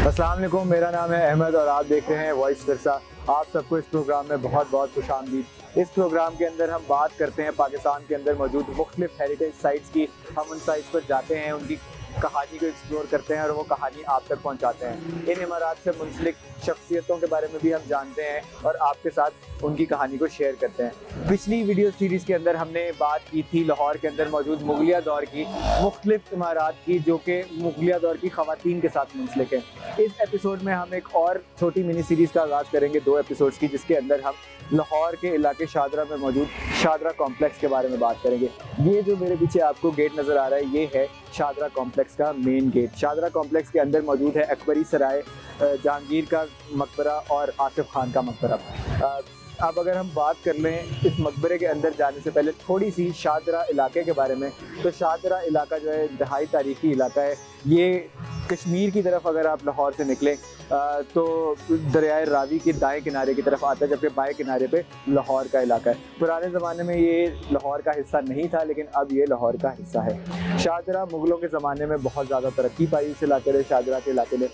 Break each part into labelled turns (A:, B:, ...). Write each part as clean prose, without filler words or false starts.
A: अस्सलाम वालेकुम, मेरा नाम है अहमद और आप देख रहे हैं वॉइस फिरसा। आप सबको इस प्रोग्राम में बहुत बहुत खुशामदीद। इस प्रोग्राम के अंदर हम बात करते हैं पाकिस्तान के अंदर मौजूद मुख्तलिफ हेरिटेज साइट्स की। हम उन साइट्स पर जाते हैं, उनकी कहानी को एक्सप्लोर करते हैं और वो कहानी आप तक पहुंचाते हैं। इन इमारात से मुंसलिक शख्सियतों के बारे में भी हम जानते हैं और आपके साथ उनकी कहानी को शेयर करते हैं। पिछली वीडियो सीरीज़ के अंदर हमने बात की थी लाहौर के अंदर मौजूद मुगलिया दौर की मुख्तलिफ इमारात की, जो कि मुगलिया दौर की ख़वातीन के साथ मुंसलिक हैं। इस एपिसोड में हम एक और छोटी मिनी सीरीज़ का आगाज़ करेंगे 2 एपिसोड्स की, जिसके अंदर हम लाहौर के इलाके शादरा में मौजूद शादरा कॉम्प्लेक्स के बारे में बात करेंगे। ये जो मेरे पीछे आपको गेट नज़र आ रहा है, ये है शादरा कॉम्प्लेक्स का मेन गेट। शादरा कॉम्प्लेक्स के अंदर मौजूद है अकबरी सराय, जहांगीर का मकबरा और आसिफ खान का मकबरा। अब अगर हम बात कर लें इस मकबरे के अंदर जाने से पहले थोड़ी सी शादरा इलाके के बारे में, तो शादरा इलाका जो है इंतहाई तारीखी इलाका है। ये कश्मीर की तरफ अगर आप लाहौर से निकलें तो दरियाए रावी के दाएं किनारे की तरफ आता है, जबकि बाएं किनारे पे लाहौर का इलाका है। पुराने ज़माने में ये लाहौर का हिस्सा नहीं था, लेकिन अब ये लाहौर का हिस्सा है। शादरा मुग़लों के ज़माने में बहुत ज़्यादा तरक्की पाई इस इलाके ने, शादरा के इलाके ने।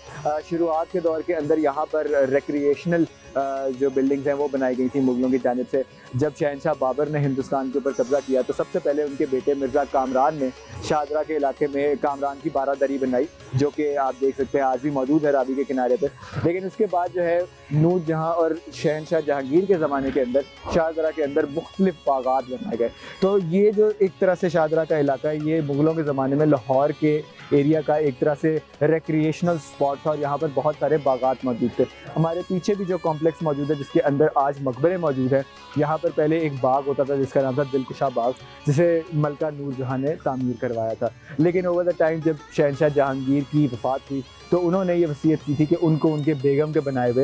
A: शुरुआत के दौर के अंदर यहाँ पर रिक्रिएशनल जो बिल्डिंग्स हैं वो बनाई गई थी मुग़लों की जानिब से। जब शहनशाह बाबर ने हिंदुस्तान के ऊपर कब्ज़ा किया तो सबसे पहले उनके बेटे मिर्ज़ा कामरान ने शादरा के इलाके में कामरान की बारादरी बनाई, जो कि आप देख सकते हैं आज भी मौजूद है रावी के किनारे पर। लेकिन उसके बाद जो है नूर जहाँ और शहनशाह जहांगीर के ज़माने के अंदर शादरा के अंदर मुख्तलिफ बागात बनाए गए। तो ये जो एक तरह से शादरा का इलाका है, ये मुग़लों के ज़माने में लाहौर के एरिया का एक तरह से रिक्रिएशनल स्पॉट था और यहाँ पर बहुत सारे बागात मौजूद थे। हमारे पीछे भी जो कॉम्प्लेक्स मौजूद है, जिसके अंदर आज मकबरे मौजूद हैं, यहाँ पर पहले एक बाग होता था जिसका नाम था दिलकुशा बाग, जिसे मलका नूरजहाँ ने तामीर करवाया था। लेकिन ओवर द टाइम जब शहनशाह जहांगीर की वफ़ात हुई तो उन्होंने ये वसीयत की थी कि उनको उनके बेगम के बनाए हुए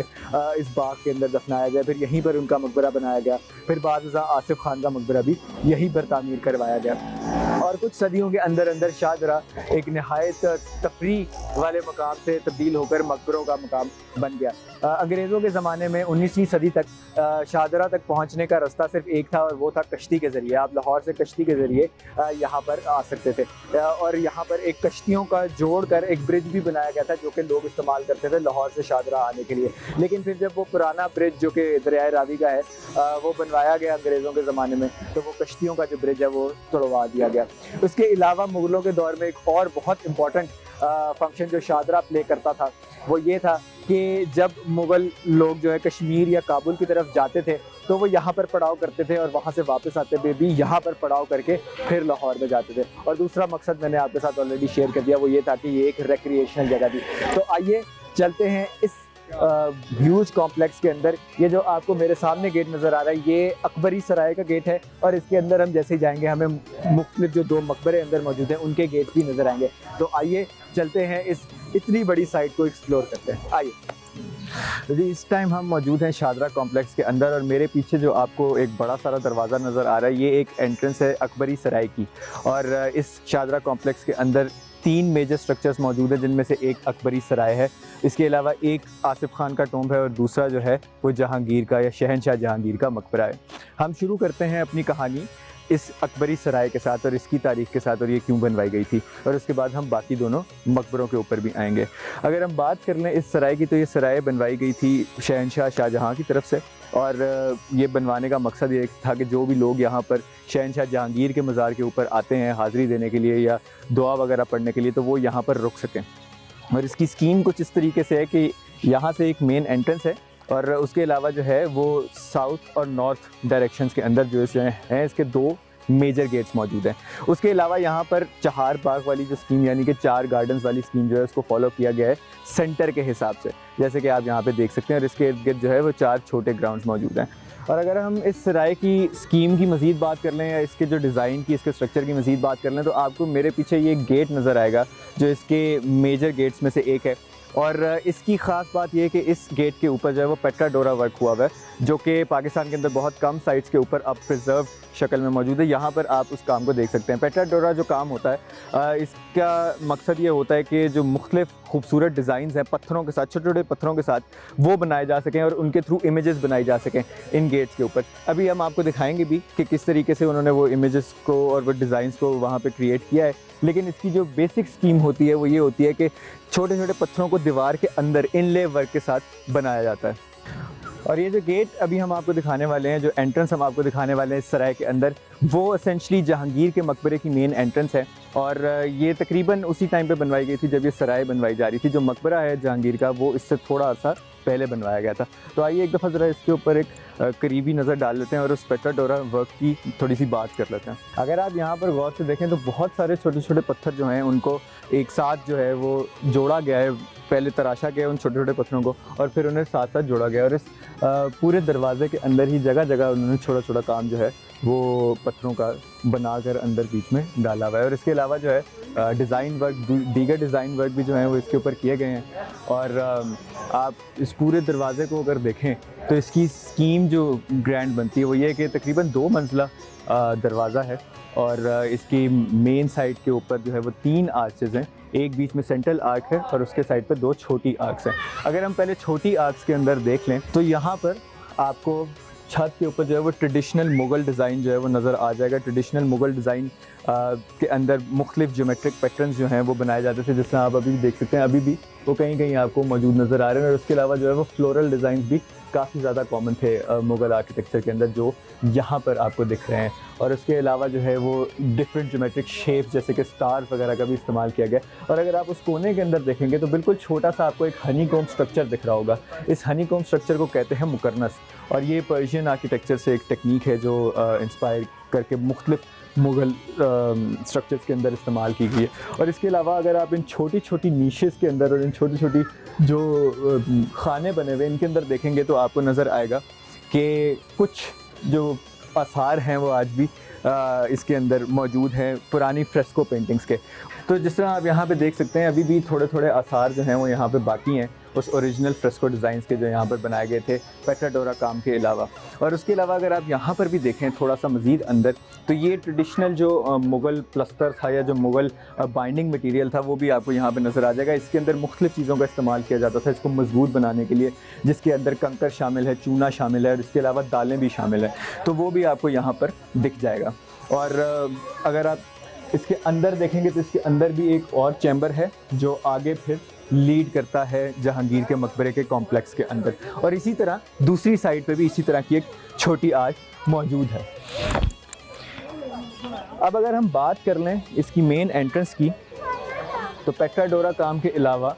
A: इस बाग के अंदर दफनाया जाए। फिर यहीं पर उनका मकबरा बनाया गया। फिर बाद आसिफ खान का मकबरा भी यहीं पर तामीर करवाया गया। और कुछ सदियों के अंदर अंदर शादरा एक नहायत तफरीह वाले मकाम से तब्दील होकर मकबरों का मकाम बन गया। अंग्रेज़ों के ज़माने में 19वीं सदी तक शादरा तक पहुँचने का रास्ता सिर्फ एक था और वो था कश्ती के ज़रिए। आप लाहौर से कश्ती के ज़रिए यहाँ पर आ सकते थे और यहाँ पर एक कश्तियों का जोड़ कर एक ब्रिज भी बनाया गया था, जो कि लोग इस्तेमाल करते थे लाहौर से शादरा आने के लिए। लेकिन फिर जब वो पुराना ब्रिज जो कि दरियाए रावी का है वो बनवाया गया अंग्रेज़ों के ज़माने में, तो वो कश्तियों का जो ब्रिज है वो तोड़वा दिया गया। उसके अलावा मुग़लों के दौर में एक और बहुत इम्पॉर्टेंट फंक्शन जो शादरा प्ले करता था वो ये था कि जब मुग़ल लोग जो है कश्मीर या काबुल की तरफ जाते थे तो वो यहाँ पर पड़ाव करते थे और वहाँ से वापस आते हुए भी यहाँ पर पड़ाव करके फिर लाहौर में जाते थे। और दूसरा मकसद मैंने आपके साथ ऑलरेडी शेयर कर दिया, वो ये था कि ये एक रिक्रिएशनल जगह थी। तो आइए चलते हैं इस ह्यूज कॉम्प्लेक्स के अंदर। ये जो आपको मेरे सामने गेट नज़र आ रहा है, ये अकबरी सराय का गेट है और इसके अंदर हम जैसे ही जाएंगे हमें मुख्तलिफ जो 2 मकबरे अंदर मौजूद हैं उनके गेट भी नज़र आएंगे। तो आइए चलते हैं इस इतनी बड़ी साइट को एक्सप्लोर करते हैं। आइए जी, इस टाइम हम मौजूद हैं शादरा कॉम्प्लेक्स के अंदर और मेरे पीछे जो आपको एक बड़ा सारा दरवाज़ा नज़र आ रहा है, ये एक एंट्रेंस है अकबरी सराय की। और इस शादरा कॉम्प्लेक्स के अंदर 3 मेजर स्ट्रक्चर्स मौजूद हैं, जिनमें से एक अकबरी सराय है। इसके अलावा एक आसिफ खान का टोम्ब है और दूसरा जो है वो जहांगीर का या शहनशाह जहांगीर का मकबरा है। हम शुरू करते हैं अपनी कहानी इस अकबरी सराय के साथ और इसकी तारीख़ के साथ और ये क्यों बनवाई गई थी, और उसके बाद हम बाकी दोनों मकबरों के ऊपर भी आएंगे। अगर हम बात कर लें इस सराय की, तो ये सराय बनवाई गई थी शहनशाह शाहजहाँ की तरफ से और ये बनवाने का मकसद ये था कि जो भी लोग यहाँ पर शहनशाह जहांगीर के मज़ार के ऊपर आते हैं हाज़िरी देने के लिए या दुआ वगैरह पढ़ने के लिए, तो वो यहाँ पर रुक सकें। और इसकी स्कीम कुछ इस तरीके से है कि यहाँ से एक मेन एंट्रेंस है और उसके अलावा जो है वो साउथ और नॉर्थ डायरेक्शंस के अंदर जो हैं इसके 2 मेजर गेट्स मौजूद हैं। उसके अलावा यहाँ पर 4 बाग वाली जो स्कीम यानी कि 4 गार्डन्स वाली स्कीम जो है उसको फॉलो किया गया है सेंटर के हिसाब से, जैसे कि आप यहाँ पे देख सकते हैं। और इसके इर्द गिर्द जो है वो 4 छोटे ग्राउंड्स मौजूद हैं। और अगर हम इस सराय की स्कीम की मज़ीद बात कर लें या इसके जो डिज़ाइन की, इसके स्ट्रक्चर की मज़ीद बात कर लें, तो आपको मेरे पीछे ये गेट नज़र आएगा जो इसके मेजर गेट्स में से एक है। और इसकी ख़ास बात यह है कि इस गेट के ऊपर जो है वो पेट्राडोरा वर्क हुआ हुआ है, जो कि पाकिस्तान के अंदर बहुत कम साइट्स के ऊपर अब प्रिजर्व शक्ल में मौजूद है। यहाँ पर आप उस काम को देख सकते हैं। पेट्राडोरा जो काम होता है इसका मकसद ये होता है कि जो मुख्तलिफ खूबसूरत डिज़ाइंस हैं पत्थरों के साथ, छोटे छोटे पत्थरों के साथ, वो बनाए जा सकें और उनके थ्रू इमेजेस बनाई जा सकें इन गेट्स के ऊपर। अभी हम आपको दिखाएंगे भी कि किस तरीके से उन्होंने वो इमेजेस को और वो डिज़ाइंस को वहाँ पे क्रिएट किया है। लेकिन इसकी जो बेसिक स्कीम होती है वो ये होती है कि छोटे छोटे पत्थरों को दीवार के अंदर इनले वर्क के साथ बनाया जाता है। और ये जो गेट अभी हम आपको दिखाने वाले हैं, जो एंट्रेंस हम आपको दिखाने वाले हैं इस सराय के अंदर, वो एसेंशली जहांगीर के मकबरे की मेन एंट्रेंस है। और ये तकरीबन उसी टाइम पे बनवाई गई थी जब ये सराय बनवाई जा रही थी। जो मकबरा है जहांगीर का वो इससे थोड़ा अर्सा पहले बनवाया गया था। तो आइए एक दफ़ा ज़रा इसके ऊपर एक करीबी नज़र डाल लेते हैं और उस पेट्राडोरा वर्क की थोड़ी सी बात कर लेते हैं। अगर आप यहाँ पर गौर से देखें तो बहुत सारे छोटे छोटे पत्थर जो हैं उनको एक साथ जो है वो जोड़ा गया है। पहले तराशा गया उन छोटे छोटे पत्थरों को और फिर उन्हें साथ साथ जोड़ा गया। और इस पूरे दरवाजे के अंदर ही जगह जगह उन्होंने छोटा छोटा काम जो है वो पत्थरों का बनाकर अंदर बीच में डाला हुआ है। और इसके अलावा जो है डिज़ाइन वर्क, दीगर डिज़ाइन वर्क भी जो है वो इसके ऊपर किए गए हैं। और आप इस पूरे दरवाज़े को अगर देखें तो इसकी स्कीम जो ग्रैंड बनती है वो ये है कि तकरीबन 2 मंजिला दरवाज़ा है। और इसकी मेन साइड के ऊपर जो है वो 3 आर्चेज़ हैं, एक बीच में सेंट्रल आर्क है और उसके साइड पे 2 छोटी आर्क्स हैं। अगर हम पहले छोटी आर्क्स के अंदर देख लें तो यहाँ पर आपको छत के ऊपर जो है वो ट्रेडिशनल मुग़ल डिज़ाइन जो है वो नज़र आ जाएगा। ट्रेडिशनल मुग़ल डिज़ाइन के अंदर मुख्तलिफ ज्योमेट्रिक पैटर्न्स जो हैं वो बनाए जाते थे, जिसमें आप अभी भी देख सकते हैं, अभी भी वो कहीं कहीं आपको मौजूद नज़र आ रहे हैं। और उसके अलावा जो है वो फ्लोरल डिज़ाइन भी काफ़ी ज़्यादा कॉमन थे मुग़ल आर्किटेक्चर के अंदर, जो यहाँ पर आपको दिख रहे हैं। और उसके अलावा जो है वो डिफरेंट ज्योमेट्रिक शेप जैसे कि स्टार्स वगैरह का भी इस्तेमाल किया गया। और अगर आप उस कोने के अंदर देखेंगे तो बिल्कुल छोटा सा आपको एक हनीकॉम्ब स्ट्रक्चर दिख रहा होगा। इस हनीकॉम्ब स्ट्रक्चर को कहते हैं मुकर्नस। और ये पर्शियन आर्किटेक्चर से एक टेक्निक है जो इंस्पायर करके मुख्तलिफ मुग़ल स्ट्रक्चर्स के अंदर इस्तेमाल की गई है। और इसके अलावा अगर आप इन छोटी छोटी नीशेस के अंदर और इन छोटी छोटी जो खाने बने हुए इनके अंदर देखेंगे तो आपको नज़र आएगा कि कुछ जो आसार हैं वो आज भी इसके अंदर मौजूद हैं पुरानी फ्रेस्को पेंटिंग्स के। तो जिस तरह आप यहाँ पे देख सकते हैं अभी भी थोड़े थोड़े आसार जो हैं वो यहाँ पे बाकी हैं उस ओरिजिनल फ्रेस्को डिज़ाइंस के जो यहाँ पर बनाए गए थे पेट्राडोरा काम के अलावा। और उसके अलावा अगर आप यहाँ पर भी देखें थोड़ा सा मज़ीद अंदर तो ये ट्रेडिशनल जो मुग़ल प्लस्तर था या जो मुग़ल बाइंडिंग मटीरियल था वो भी आपको यहाँ पे नज़र आ जाएगा। इसके अंदर मुख्तलिफ़ चीज़ों का इस्तेमाल किया जाता था इसको मजबूत बनाने के लिए, जिसके अंदर कंकर शामिल है, चूना शामिल है और इसके अलावा दालें भी शामिल हैं। तो वो भी आपको यहाँ पर दिख जाएगा। और अगर आप इसके अंदर देखेंगे तो इसके अंदर भी एक और चैम्बर है जो आगे फिर लीड करता है जहांगीर के मकबरे के कॉम्प्लेक्स के अंदर। और इसी तरह दूसरी साइड पे भी इसी तरह की एक छोटी आर्च मौजूद है। अब अगर हम बात कर लें इसकी मेन एंट्रेंस की तो पेट्राडोरा काम के अलावा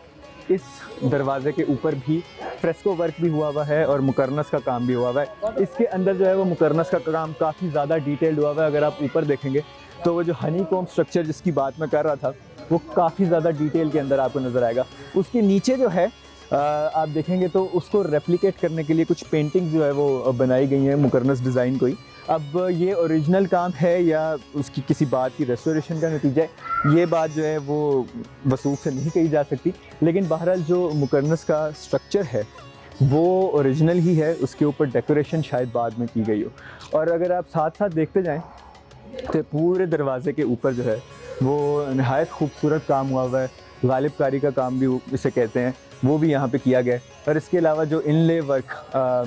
A: इस दरवाज़े के ऊपर भी फ्रेस्को वर्क भी हुआ है और मुकर्नस का काम भी हुआ है। इसके अंदर जो है वो मुकर्नस का काम काफ़ी ज़्यादा डिटेल्ड हुआ है। अगर आप ऊपर देखेंगे तो वो जो हनीकॉम्ब स्ट्रक्चर जिसकी बात मैं कर रहा था वो काफ़ी ज़्यादा डिटेल के अंदर आपको नज़र आएगा। उसके नीचे जो है आप देखेंगे तो उसको रेप्लिकेट करने के लिए कुछ पेंटिंग जो है वो बनाई गई हैं मुकर्नस डिज़ाइन को ही। अब ये ओरिजिनल काम है या उसकी किसी बात की रेस्टोरेशन का नतीजा है, ये बात जो है वो वसूख से नहीं कही जा सकती। लेकिन बहरहाल जो मुकर्नस का स्ट्रक्चर है वो ओरिजिनल ही है, उसके ऊपर डेकोरेशन शायद बाद में की गई हो। और अगर आप साथ साथ देखते जाएँ तो पूरे दरवाज़े के ऊपर जो है वो नहायत खूबसूरत काम हुआ है। गालिब कारी का काम भी इसे कहते हैं, वो भी यहाँ पे किया गया है। और इसके अलावा जो इनले वर्क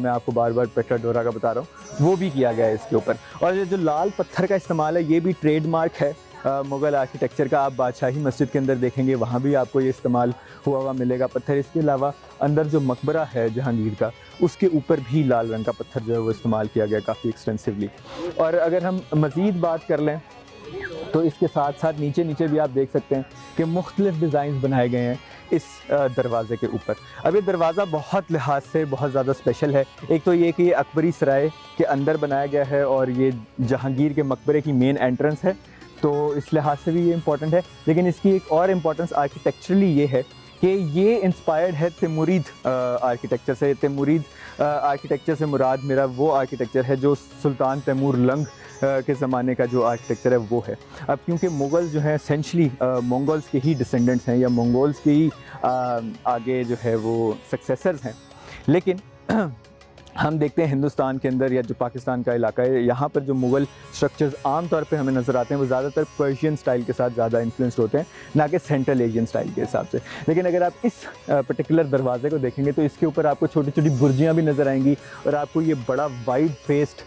A: मैं आपको बार बार पेट्राडोरा का बता रहा हूँ वो भी किया गया है इसके ऊपर। और ये जो लाल पत्थर का इस्तेमाल है ये भी ट्रेडमार्क है मुग़ल आर्किटेक्चर का। आप बादशाही मस्जिद के अंदर देखेंगे वहाँ भी आपको ये इस्तेमाल हुआ मिलेगा पत्थर। इसके अलावा अंदर जो मकबरा है जहांगीर का उसके ऊपर भी लाल रंग का पत्थर जो है वो इस्तेमाल किया गया काफ़ी एक्सटेंसिवली। और अगर हम मज़ीद बात कर लें तो इसके साथ साथ नीचे नीचे भी आप देख सकते हैं कि मुख्तलिफ डिज़ाइन बनाए गए हैं इस दरवाज़े के ऊपर। अब ये दरवाज़ा बहुत लिहाज से बहुत ज़्यादा स्पेशल है। एक तो ये कि ये अकबरी सराय के अंदर बनाया गया है और ये जहांगीर के मकबरे की मेन एंट्रेंस है, तो इस लिहाज से भी ये इम्पॉर्टेंट है। लेकिन इसकी एक और इम्पॉर्टेंस आर्किटेक्चरली ये है कि ये इंस्पायर्ड है तैमूरीद आर्किटेक्चर से। तैमूरीद आर्किटेक्चर से मुराद मेरा वो आर्किटेक्चर है जो सुल्तान तैमूर लंग के ज़माने का जो आर्किटेक्चर है वो है। अब क्योंकि मुग़ल जो है एसेंशली मंगोल्स के ही डिसेंडेंट्स हैं या मंगोल्स के ही आगे जो है वो सक्सेसर्स हैं, लेकिन हम देखते हैं हिंदुस्तान के अंदर या जो पाकिस्तान का इलाका है, यहाँ पर जो मुग़ल स्ट्रक्चर्स आम तौर पे हमें नज़र आते हैं वो ज़्यादातर पर्शियन स्टाइल के साथ ज़्यादा इन्फ्लुएंस्ड होते हैं, ना कि सेंट्रल एशियन स्टाइल के हिसाब से। लेकिन अगर आप इस पर्टिकुलर दरवाज़े को देखेंगे तो इसके ऊपर आपको छोटी-छोटी बुर्जियाँ भी नज़र आएँगी और आपको ये बड़ा वाइड फेस्ड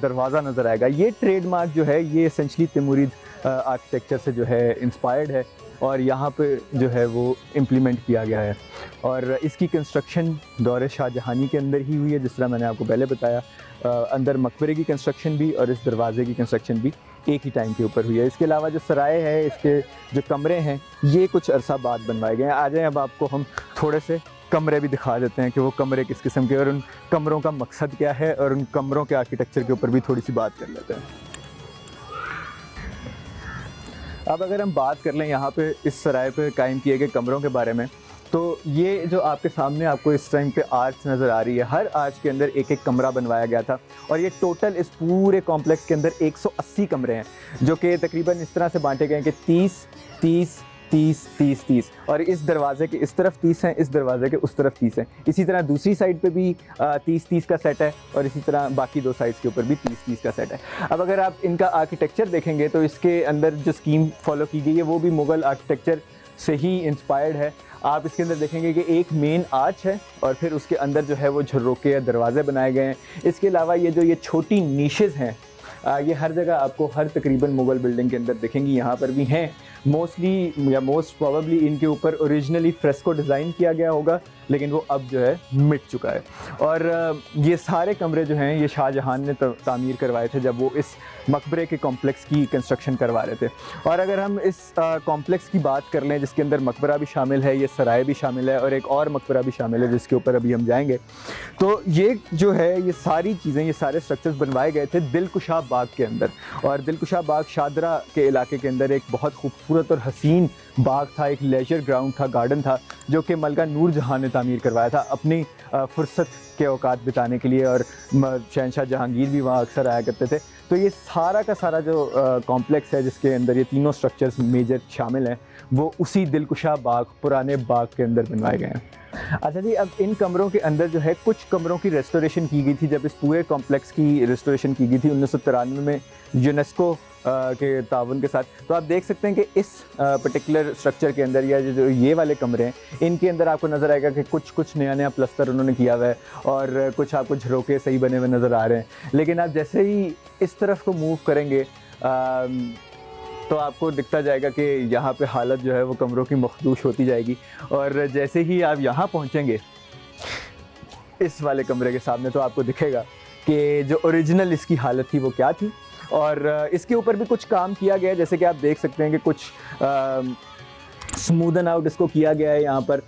A: दरवाज़ा नज़र आएगा। ये ट्रेडमार्क जो है ये एसेंशली तिमुरिद आर्किटेक्चर से जो है इंस्पायर्ड है और यहाँ पे जो है वो इम्प्लीमेंट किया गया है और इसकी कंस्ट्रक्शन दौरे शाहजहानी के अंदर ही हुई है, जिस तरह मैंने आपको पहले बताया। अंदर मकबरे की कंस्ट्रक्शन भी और इस दरवाज़े की कंस्ट्रक्शन भी एक ही टाइम के ऊपर हुई है। इसके अलावा जो सराय है, इसके जो कमरे हैं, ये कुछ अरसा बाद बनवाए गए हैं। आ जाएँ अब आपको हम थोड़े से कमरे भी दिखा देते हैं कि वो कमरे किस किस्म के और उन कमरों का मकसद क्या है और उन कमरों के आर्किटेक्चर के ऊपर भी थोड़ी सी बात कर लेते हैं। अब अगर हम बात कर लें यहाँ पे इस सराय पे कायम किए गए कमरों के बारे में, तो ये जो आपके सामने आपको इस टाइम पे आर्च नज़र आ रही है, हर आर्च के अंदर एक एक कमरा बनवाया गया था और ये टोटल इस पूरे कॉम्प्लेक्स के अंदर 180 कमरे हैं, जो कि तकरीबन इस तरह से बांटे गए हैं कि 30, 30, 30, 30, 30 और इस दरवाज़े के इस तरफ 30 हैं, इस दरवाज़े के उस तरफ 30 हैं। इसी तरह दूसरी साइड पे भी 30, 30 का सेट है और इसी तरह बाकी दो साइड्स के ऊपर भी 30, 30 का सेट है। अब अगर आप इनका आर्किटेक्चर देखेंगे तो इसके अंदर जो स्कीम फॉलो की गई है वो भी मुग़ल आर्किटेक्चर से ही इंस्पायर्ड है। आप इसके अंदर देखेंगे कि एक मेन आर्च है और फिर उसके अंदर जो है वो झरोके या दरवाज़े बनाए गए हैं। इसके अलावा ये जो ये छोटी नीशेज़ हैं, ये हर जगह आपको हर तकरीबन मुग़ल बिल्डिंग के अंदर दिखेंगी, यहाँ पर भी हैं। मोस्टली या मोस्ट प्रोबेबली इनके ऊपर ओरिजिनली फ्रेस्को डिज़ाइन किया गया होगा, लेकिन वो अब जो है मिट चुका है। और ये सारे कमरे जो हैं ये शाहजहां ने तामीर करवाए थे जब वो इस मकबरे के कॉम्प्लेक्स की कंस्ट्रक्शन करवा रहे थे। और अगर हम इस कॉम्प्लेक्स की बात कर लें जिसके अंदर मकबरा भी शामिल है, ये सराय भी शामिल है और एक और मकबरा भी शामिल है जिसके ऊपर अभी हम जाएंगे, तो ये जो है ये सारी चीज़ें, ये सारे स्ट्रक्चर्स बनवाए गए थे दिलकुशा बाग के अंदर। और दिलकुशा बाग शादरा के इलाके के अंदर एक बहुत खूबसूरत और हसीन बाग था, एक लेजर ग्राउंड था, गार्डन था, जो कि मलका नूरजहां ने तामीर करवाया था अपनी फुर्सत के औकात बिताने के लिए और शहंशाह जहांगीर भी वहाँ अक्सर आया करते थे। तो ये सारा का सारा जो कॉम्प्लेक्स है जिसके अंदर ये तीनों स्ट्रक्चर्स मेजर शामिल हैं, वो उसी दिलकुशा बाग, पुराने बाग के अंदर बनवाए गए हैं। अच्छा जी, अब इन कमरों के अंदर जो है कुछ कमरों की रेस्टोरेशन की गई थी जब इस पूरे कॉम्प्लेक्स की रेस्टोरेशन की गई थी 1993 में यूनेस्को के ताउन के साथ। तो आप देख सकते हैं कि इस पर्टिकुलर स्ट्रक्चर के अंदर या जो ये वाले कमरे हैं, इनके अंदर आपको नज़र आएगा कि कुछ नया प्लस्तर उन्होंने किया हुआ है और कुछ आपको झरोके सही बने हुए नज़र आ रहे हैं। लेकिन आप जैसे ही इस तरफ को मूव करेंगे तो आपको दिखता जाएगा कि यहाँ पे हालत जो है वो कमरों की मखदूश होती जाएगी और जैसे ही आप यहाँ पहुँचेंगे इस वाले कमरे के सामने तो आपको दिखेगा कि जो ओरिजिनल इसकी हालत थी वो क्या थी। और इसके ऊपर भी कुछ काम किया गया है, जैसे कि आप देख सकते हैं कि कुछ स्मूदन आउट इसको किया गया है यहाँ पर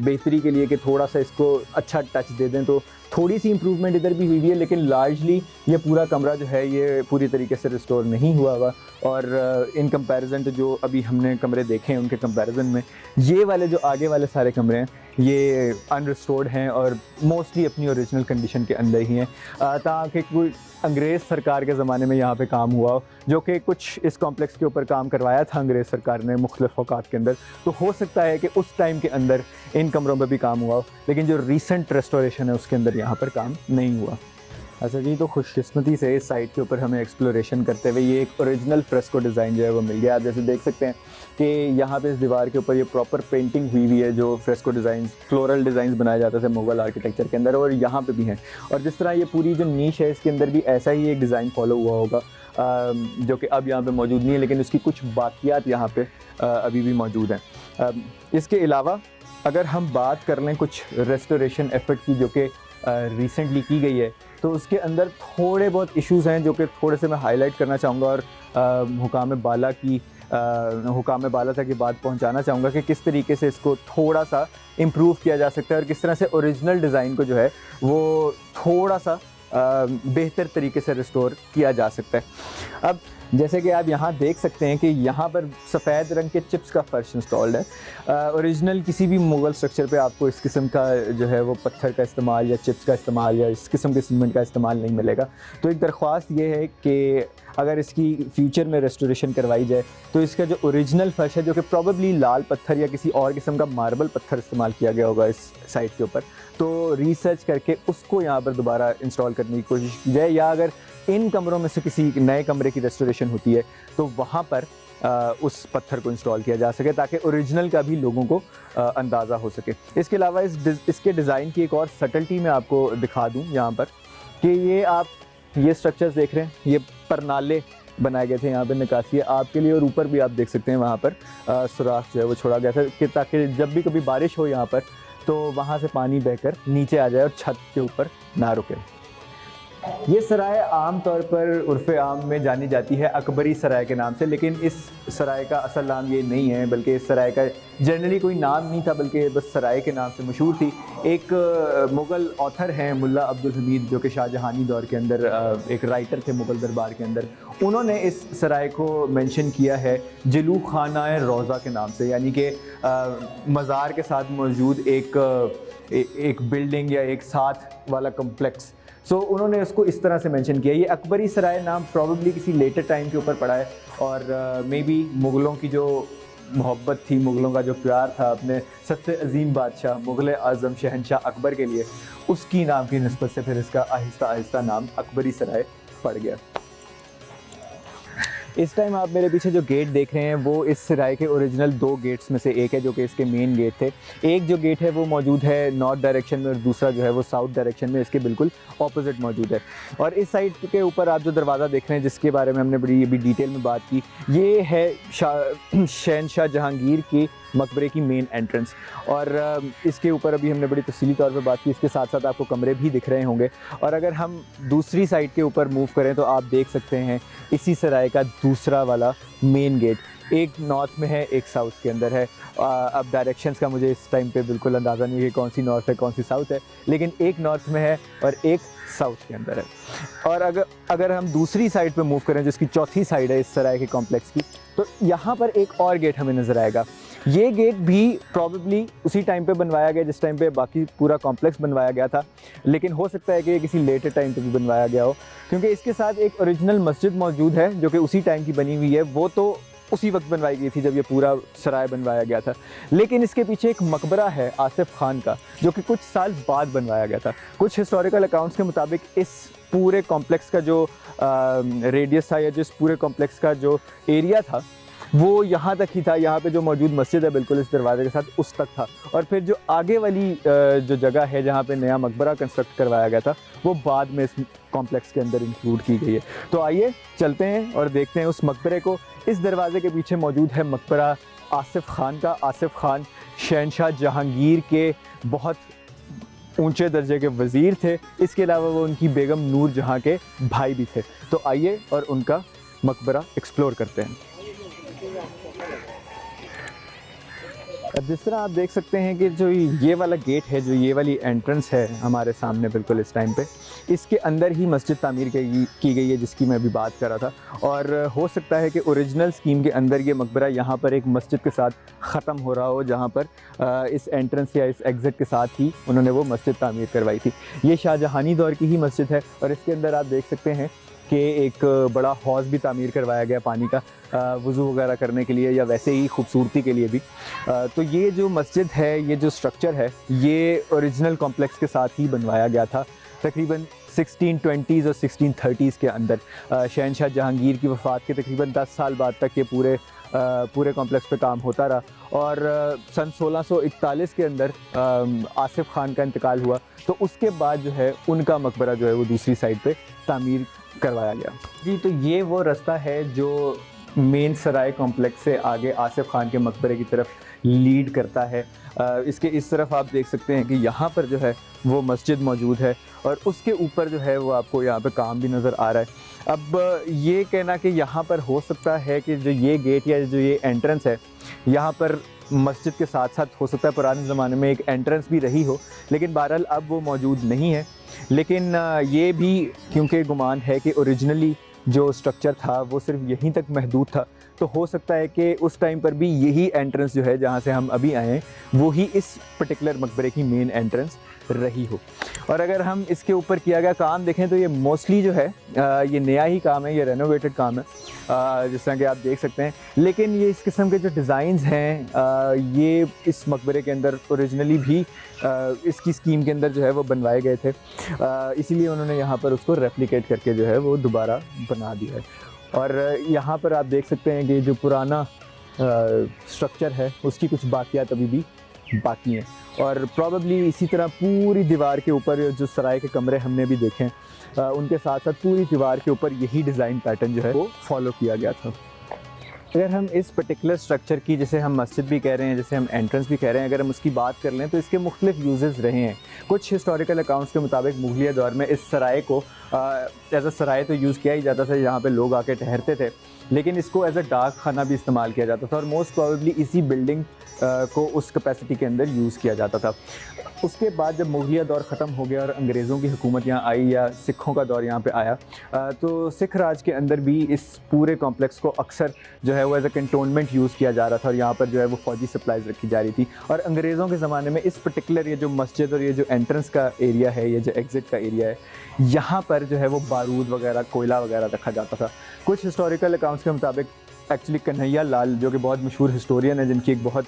A: बेहतरी के लिए कि थोड़ा सा इसको अच्छा टच दे दें, तो थोड़ी सी इम्प्रूवमेंट इधर भी हुई है। लेकिन लार्जली ये पूरा कमरा जो है ये पूरी तरीके से रिस्टोर नहीं हुआ हुआ और इन कंपैरिजन तो जो अभी हमने कमरे देखे हैं उनके कंपैरिजन में ये वाले जो आगे वाले सारे कमरे हैं ये अनरिस्टोर्ड हैं और मोस्टली अपनी ओरिजिनल कंडीशन के अंदर ही हैं, ताकि कोई अंग्रेज़ सरकार के ज़माने में यहाँ पे काम हुआ जो कि कुछ इस कॉम्प्लेक्स के ऊपर काम करवाया था अंग्रेज़ सरकार ने मुख्तलिफ़ औकात के अंदर, तो हो सकता है कि उस टाइम के अंदर इन कमरों में भी काम हुआ हो, लेकिन जो रीसेंट रेस्टोरेशन है उसके अंदर यहाँ पर काम नहीं हुआ। अच्छा जी, तो खुशकिस्मती से इस साइट के ऊपर हमें एक्सप्लोरेशन करते हुए ये एक ओरिजिनल फ्रेस्को डिज़ाइन जो है वो मिल गया। आप जैसे देख सकते हैं कि यहाँ पे इस दीवार के ऊपर ये प्रॉपर पेंटिंग हुई है, जो फ्रेस्को डिज़ाइन, फ्लोरल डिज़ाइंस बनाए जाते थे मुग़ल आर्किटेक्चर के अंदर, और यहाँ पे भी हैं। और जिस तरह ये पूरी जो नीश है इसके अंदर भी ऐसा ही एक डिज़ाइन फॉलो हुआ होगा जो कि अब यहाँ पे मौजूद नहीं है, लेकिन उसकी कुछ बाकियात यहाँ पे अभी भी मौजूद हैं। इसके अलावा अगर हम बात कर लें कुछ रेस्टोरेशन एफर्ट की जो कि रिसेंटली की गई है, तो उसके अंदर थोड़े बहुत इश्यूज़ हैं जो कि थोड़े से मैं हाईलाइट करना चाहूँगा और हुकाम बाला तक ये बात पहुँचाना चाहूँगा कि किस तरीके से इसको थोड़ा सा इम्प्रूव किया जा सकता है और किस तरह से ओरिजिनल डिज़ाइन को जो है वो थोड़ा सा बेहतर तरीके से रिस्टोर किया जा सकता है। अब जैसे कि आप यहाँ देख सकते हैं कि यहाँ पर सफ़ेद रंग के चिप्स का फर्श इंस्टॉल्ड है। ओरिजिनल किसी भी मुग़ल स्ट्रक्चर पे आपको इस किस्म का जो है वो पत्थर का इस्तेमाल या चिप्स का इस्तेमाल या इस किस्म के सीमेंट का इस्तेमाल नहीं मिलेगा। तो एक दरख्वास्त ये है कि अगर इसकी फ्यूचर में रेस्टोरेशन करवाई जाए तो इसका जो ओरिजिनल फर्श है, जो कि प्रॉबली लाल पत्थर या किसी और किस्म का मार्बल पत्थर इस्तेमाल किया गया होगा इस साइट के ऊपर, तो रिसर्च करके उसको यहाँ पर दोबारा इंस्टॉल करने की कोशिश की जाए, या अगर इन कमरों में से किसी नए कमरे की रेस्टोरेशन होती है तो वहाँ पर उस पत्थर को इंस्टॉल किया जा सके ताकि ओरिजिनल का भी लोगों को अंदाज़ा हो सके। इसके अलावा इसके डिज़ाइन की एक और सटल्टी मैं आपको दिखा दूँ यहाँ पर कि ये स्ट्रक्चर्स देख रहे हैं, ये परनाले बनाए गए थे यहाँ पे निकासी है आपके लिए, और ऊपर भी आप देख सकते हैं वहाँ पर सुराख जो है वो छोड़ा गया था कि ताकि जब भी कभी बारिश हो यहाँ पर तो वहाँ से पानी बहकर नीचे आ जाए और छत के ऊपर ना रुके। ये सराय आम तौर पर उर्फ़े आम में जानी जाती है अकबरी सराय के नाम से, लेकिन इस सराय का असल नाम ये नहीं है, बल्कि इस सराय का जनरली कोई नाम नहीं था, बल्कि बस सराय के नाम से मशहूर थी। एक मुग़ल ऑथर हैं मुल्ला अब्दुल हमीद, जो कि शाहजहानी दौर के अंदर एक राइटर थे मुग़ल दरबार के अंदर। उन्होंने इस सराय को मेंशन किया है जलू खाना रोज़ा के नाम से, यानी कि मज़ार के साथ मौजूद एक बिल्डिंग या एक साथ वाला कम्प्लेक्स। सो उन्होंने उसको इस तरह से मेंशन किया। ये अकबरी सराय नाम प्रॉबली किसी लेटर टाइम के ऊपर पड़ा है, और मे बी मुग़लों की जो मोहब्बत थी, मुग़लों का जो प्यार था अपने सबसे अजीम बादशाह मुग़ल आज़म शहनशाह अकबर के लिए, उसकी नाम की निस्बत से फिर इसका आहिस्ता आहिस्ता नाम अकबरी सराय पड़ गया। इस टाइम आप मेरे पीछे जो गेट देख रहे हैं वो इस सराय के ओरिजिनल 2 गेट्स में से एक है, जो कि इसके मेन गेट थे। एक जो गेट है वो मौजूद है नॉर्थ डायरेक्शन में, और दूसरा जो है वो साउथ डायरेक्शन में इसके बिल्कुल ऑपोजिट मौजूद है। और इस साइड के ऊपर आप जो दरवाज़ा देख रहे हैं, जिसके बारे में हमने बड़ी अभी डिटेल में बात की, ये है शहनशाह जहांगीर के मकबरे की मेन एंट्रेंस। और इसके ऊपर अभी हमने बड़ी तफसीली तौर पर बात की, इसके साथ साथ आपको कमरे भी दिख रहे होंगे। और अगर हम दूसरी साइड के ऊपर मूव करें तो आप देख सकते हैं इसी सराय का दूसरा वाला मेन गेट, एक नॉर्थ में है, एक साउथ के अंदर है। अब डायरेक्शंस का मुझे इस टाइम पे बिल्कुल अंदाज़ा नहीं है कि कौन सी नॉर्थ है कौन सी साउथ है, लेकिन एक नॉर्थ में है और एक साउथ के अंदर है। और अगर हम दूसरी साइड पे मूव करें, जिसकी चौथी साइड है इस सराय के कॉम्प्लेक्स की, तो यहाँ पर एक और गेट हमें नज़र आएगा। ये गेट भी प्रॉबेबली उसी टाइम पे बनवाया गया जिस टाइम पे बाकी पूरा कॉम्प्लेक्स बनवाया गया था, लेकिन हो सकता है कि ये किसी लेटर टाइम पे भी बनवाया गया हो, क्योंकि इसके साथ एक ओरिजिनल मस्जिद मौजूद है जो कि उसी टाइम की बनी हुई है। वो तो उसी वक्त बनवाई गई थी जब ये पूरा सराय बनवाया गया था, लेकिन इसके पीछे एक मकबरा है आसिफ खान का, जो कि कुछ साल बाद बनवाया गया था। कुछ हिस्टोरिकल अकाउंट्स के मुताबिक इस पूरे कॉम्प्लेक्स का जो रेडियस था, या जिस पूरे कॉम्प्लेक्स का जो एरिया था, वो यहाँ तक ही था। यहाँ पे जो मौजूद मस्जिद है बिल्कुल इस दरवाजे के साथ, उस तक था। और फिर जो आगे वाली जो जगह है जहाँ पे नया मकबरा कंस्ट्रक्ट करवाया गया था, वो बाद में इस कॉम्प्लेक्स के अंदर इंक्लूड की गई है। तो आइए चलते हैं और देखते हैं उस मकबरे को। इस दरवाजे के पीछे मौजूद है मकबरा आसिफ खान का। आसिफ खान शहनशाह जहांगीर के बहुत ऊंचे दर्जे के वज़ीर थे। इसके अलावा वो उनकी बेगम नूर जहाँ के भाई भी थे। तो आइए और उनका मकबरा एक्सप्लोर करते हैं। जिस तरह आप देख सकते हैं कि जो ये वाला गेट है, जो ये वाली एंट्रेंस है हमारे सामने बिल्कुल इस टाइम पे, इसके अंदर ही मस्जिद तामीर की गई है जिसकी मैं अभी बात कर रहा था। और हो सकता है कि ओरिजिनल स्कीम के अंदर ये मकबरा यहाँ पर एक मस्जिद के साथ ख़त्म हो रहा हो, जहाँ पर इस एंट्रेंस या इस एग्ज़िट के साथ ही उन्होंने वो मस्जिद तामीर करवाई थी। ये शाहजहानी दौर की ही मस्जिद है, और इसके अंदर आप देख सकते हैं कि एक बड़ा हौज़ भी तामीर करवाया गया पानी का, वज़ू वगैरह करने के लिए या वैसे ही खूबसूरती के लिए भी। तो ये जो मस्जिद है, ये जो स्ट्रक्चर है, ये ओरिजिनल कॉम्प्लेक्स के साथ ही बनवाया गया था तकरीबन 1620s और 1630s के अंदर। शहनशाह जहांगीर की वफ़ात के तकरीबन 10 साल बाद तक ये पूरे कॉम्प्लेक्स पे काम होता रहा, और सन 1641 के अंदर आसिफ खान का इंतकाल हुआ। तो उसके बाद जो है उनका मकबरा जो है वो दूसरी साइड पे तामीर करवाया गया जी। तो ये वो रास्ता है जो मेन सराय कॉम्प्लेक्स से आगे आसिफ खान के मकबरे की तरफ लीड करता है। इसके इस तरफ आप देख सकते हैं कि यहाँ पर जो है वो मस्जिद मौजूद है, और उसके ऊपर जो है वो आपको यहाँ पे काम भी नज़र आ रहा है। अब ये कहना कि यहाँ पर हो सकता है कि जो ये गेट या जो ये एंट्रेंस है, यहाँ पर मस्जिद के साथ साथ हो सकता है पुराने ज़माने में एक एंट्रेंस भी रही हो, लेकिन बहरहाल अब वो मौजूद नहीं है। लेकिन ये भी क्योंकि गुमान है कि ओरिजिनली जो स्ट्रक्चर था वो सिर्फ यहीं तक महदूद था, तो हो सकता है कि उस टाइम पर भी यही एंट्रेंस जो है जहाँ से हम अभी आए हैं वो ही इस पर्टिकुलर मकबरे की मेन एंट्रेंस रही हो। और अगर हम इसके ऊपर किया गया काम देखें तो ये मोस्टली जो है ये नया ही काम है, ये रेनोवेटेड काम है जिस तरह कि आप देख सकते हैं। लेकिन ये इस किस्म के जो डिज़ाइंस हैं ये इस मकबरे के अंदर ओरिजिनली भी इसकी स्कीम के अंदर जो है वो बनवाए गए थे, इसीलिए उन्होंने यहाँ पर उसको रेप्लिकेट करके जो है वो दोबारा बना दिया है। और यहाँ पर आप देख सकते हैं कि जो पुराना स्ट्रक्चर है उसकी कुछ बाकियात अभी भी बाकी हैं, और प्रॉबली इसी तरह पूरी दीवार के ऊपर जो सराय के कमरे हमने भी देखे हैं उनके साथ साथ पूरी दीवार के ऊपर यही डिज़ाइन पैटर्न जो है वो फॉलो किया गया था। अगर हम इस पर्टिकुलर स्ट्रक्चर की, जिसे हम मस्जिद भी कह रहे हैं, जिसे हम एंट्रेंस भी कह रहे हैं, अगर हम उसकी बात कर लें तो इसके मुख्तलिफ यूजेस रहे हैं। कुछ हिस्टोरिकल अकाउंट्स के मुताबिक मुगलिया दौर में इस सराय को एज अ सराय तो यूज़ किया ही जाता था, यहाँ पे लोग आके ठहरते थे, लेकिन इसको एज अ डाक खाना भी इस्तेमाल किया जाता था और मोस्ट प्रोबेबली इसी बिल्डिंग को उस कैपेसिटी के अंदर यूज़ किया जाता था। उसके बाद जब मुगलिया दौर ख़त्म हो गया और अंग्रेज़ों की हुकूमत यहाँ आई या सिखों का दौर यहाँ पे आया, तो सिख राज के अंदर भी इस पूरे कॉम्प्लेक्स को अक्सर जो है वो एज अ कंटोनमेंट यूज़ किया जा रहा था और यहाँ पर जो है वो फ़ौजी सप्लाईज़ रखी जा रही थी। और अंग्रेज़ों के ज़माने में इस पर्टिकुलर ये जो मस्जिद और ये जो एंट्रेंस का एरिया है, ये जो एग्ज़िट का एरिया है, यहाँ पर जो है वो बारूद वगैरह, कोयला वगैरह रखा जाता था। कुछ हिस्टोरिकल अकाउंट्स के मुताबिक एक्चुअली कन्हैया लाल, जो कि बहुत मशहूर हिस्टोरियन है, जिनकी एक बहुत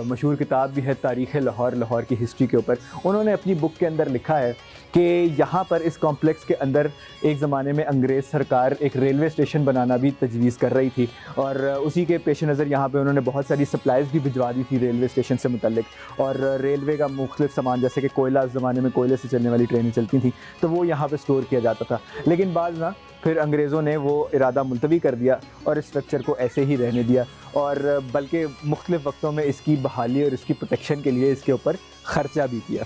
A: मशहूर किताब भी है तारीख़ लाहौर, लाहौर की हिस्ट्री के ऊपर, उन्होंने अपनी बुक के अंदर लिखा है कि यहाँ पर इस कॉम्प्लेक्स के अंदर एक ज़माने में अंग्रेज़ सरकार एक रेलवे स्टेशन बनाना भी तजवीज़ कर रही थी और उसी के पेश नज़र यहाँ पे उन्होंने बहुत सारी सप्लाईज़ भी भिजवा दी थी रेलवे स्टेशन से मुतल्लिक, और रेलवे का मुख्तलिफ सामान जैसे कि कोयला, उस ज़माने में कोयले से चलने वाली ट्रेनें चलती थी, तो वो यहाँ पर स्टोर किया जाता था। लेकिन बाद ना फिर अंग्रेज़ों ने वो इरादा मुलतवी कर दिया और इस स्ट्रक्चर को ऐसे ही रहने दिया, और बल्कि मुख्तलिफ़ वक्तों में इसकी बहाली और इसकी प्रोटेक्शन के लिए इसके ऊपर ख़र्चा भी किया।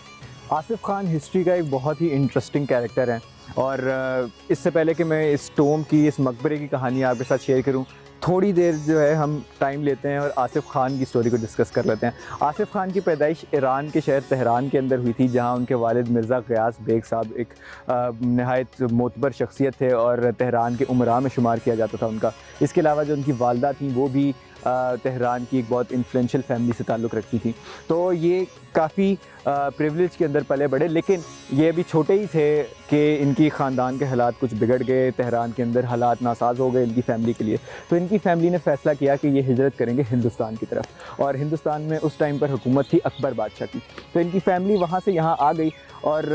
A: आसिफ़ ख़ान हिस्ट्री का एक बहुत ही इंटरेस्टिंग कैरेक्टर है, और इससे पहले कि मैं इस टोम की, इस मकबरे की कहानी आपके साथ शेयर करूं, थोड़ी देर जो है हम टाइम लेते हैं और आसिफ़ ख़ान की स्टोरी को डिस्कस कर लेते हैं। आसिफ़ ख़ान की पैदाइश ईरान के शहर तेहरान के अंदर हुई थी, जहां उनके वालिद मिर्ज़ा ग़ियास बेग साहब एक नहायत मोतबर शख्सियत थे और तेहरान के उमरा में शुमार किया जाता था उनका। इसके अलावा जो उनकी वालदा थी वो भी तेहरान की एक बहुत इन्फ्लुएंशियल फैमिली से ताल्लुक़ रखती थी, तो ये काफ़ी प्रिविलेज के अंदर पले बड़े, लेकिन ये भी छोटे ही थे कि इनकी ख़ानदान के हालात कुछ बिगड़ गए, तेहरान के अंदर हालात नासाज हो गए इनकी फ़ैमिली के लिए, तो इनकी फ़ैमिली ने फ़ैसला किया कि ये हिजरत करेंगे हिंदुस्तान की तरफ, और हिंदुस्तान में उस टाइम पर हुकूमत थी अकबर बादशाह की, तो इनकी फ़ैमिली वहाँ से यहाँ आ गई। और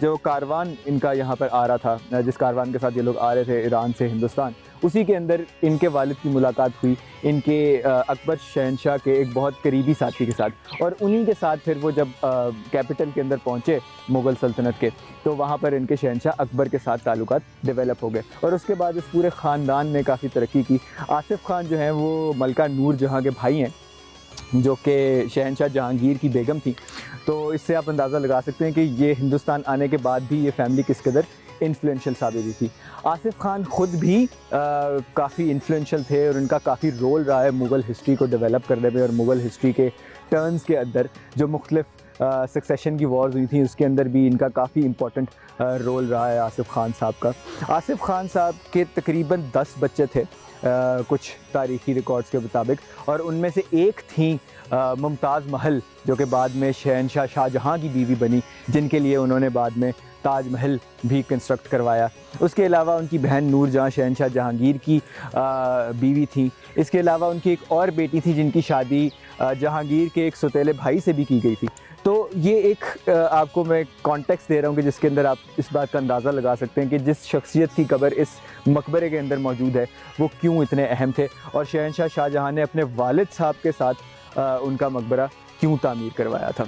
A: जो कारवान इनका यहाँ पर आ रहा था, जिस कारवान के साथ ये लोग आ रहे थे ईरान से हिंदुस्तान, उसी के अंदर इनके वालिद की मुलाकात हुई इनके अकबर शहनशाह के एक बहुत करीबी साथी के साथ, और उन्हीं के साथ फिर वो जब कैपिटल के अंदर पहुँचे मुग़ल सल्तनत के, तो वहाँ पर इनके शहनशाह अकबर के साथ ताल्लुकात डेवलप हो गए और उसके बाद इस पूरे ख़ानदान ने काफ़ी तरक्की की। आसिफ़ ख़ान जो हैं वो मलका नूर जहाँ के भाई हैं, जो कि शहनशाह जहांगीर की बेगम थी, तो इससे आप अंदाज़ा लगा सकते हैं कि ये हिंदुस्तान आने के बाद भी ये फ़ैमिली किस कदर इन्फ्लुएंशियल साबित हुई थी। आसिफ़ ख़ान ख़ुद भी काफ़ी इन्फ्लुएंशियल थे और उनका काफ़ी रोल रहा है मुग़ल हिस्ट्री को डेवलप करने में, और मुग़ल हिस्ट्री के टर्न्स के अंदर जो मुख्तलिफ सक्सेशन की वॉर्स हुई थी उसके अंदर भी इनका काफ़ी इंपॉर्टेंट रोल रहा है आसिफ़ ख़ान साहब का। आसिफ़ ख़ान साहब के तकरीबन 10 बच्चे थे कुछ तारीख़ी रिकॉर्ड्स के मुताबिक, और उनमें से एक थी मुमताज़ महल, जो कि बाद में शहनशाह शाहजहाँ की बीवी बनी, जिनके लिए उन्होंने बाद में ताज महल भी कंस्ट्रक्ट करवाया। उसके अलावा उनकी बहन नूर जहाँ शहनशाह जहांगीर की बीवी थी। इसके अलावा उनकी एक और बेटी थी जिनकी शादी जहांगीर के एक सौतेले भाई से भी की गई थी। तो ये एक आपको मैं कॉन्टेक्स्ट दे रहा हूँ कि जिसके अंदर आप इस बात का अंदाज़ा लगा सकते हैं कि जिस शख्सियत की कब्र इस मकबरे के अंदर मौजूद है वो क्यों इतने अहम थे, और शहनशाह शाहजहाँ ने अपने वालिद साहब के साथ उनका मकबरा क्यों तामीर करवाया था।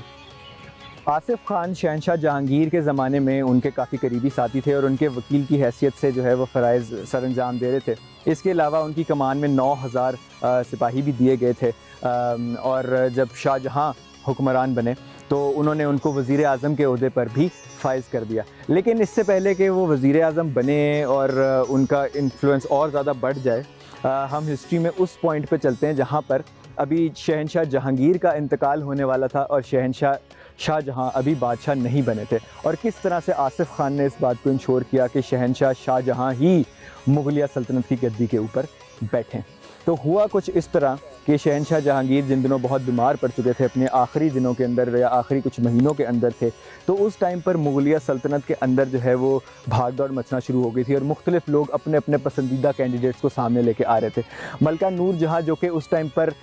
A: आसिफ़ ख़ान शहनशाह जहांगीर के ज़माने में उनके काफ़ी करीबी साथी थे और उनके वकील की हैसियत से जो है वो फ़राइज़ सर अंजाम दे रहे थे। इसके अलावा उनकी कमान में 9000 सिपाही भी दिए गए थे, और जब शाहजहाँ हुक्मरान बने तो उन्होंने उनको वज़ीर आज़म के ओहदे पर भी फ़ाइज़ कर दिया। लेकिन इससे पहले कि वो वज़ीर आज़म बने और उनका इन्फ्लुएंस और ज़्यादा बढ़ जाए, हम हिस्ट्री में उस पॉइंट पे चलते हैं जहाँ पर अभी शहनशाह जहांगीर का इंतकाल होने वाला था और शहनशाह शाहजहाँ अभी बादशाह नहीं बने थे और किस तरह से आसिफ खान ने इस बात को इंश्योर किया कि शहंशाह शाहजहाँ ही मुगलिया सल्तनत की गद्दी के ऊपर बैठें। तो हुआ कुछ इस तरह कि शहंशाह जहांगीर जिन दिनों बहुत बीमार पड़ चुके थे, अपने आखिरी दिनों के अंदर या आखिरी कुछ महीनों के अंदर थे, तो उस टाइम पर मुगलिया सल्तनत के अंदर जो है वो भाग दौड़ मचना शुरू हो गई थी और मुख्तलिफ लोग अपने अपने पसंदीदा कैंडिडेट्स को सामने लेके आ रहे थे। मलका नूर जहाँ जो कि उस टाइम पर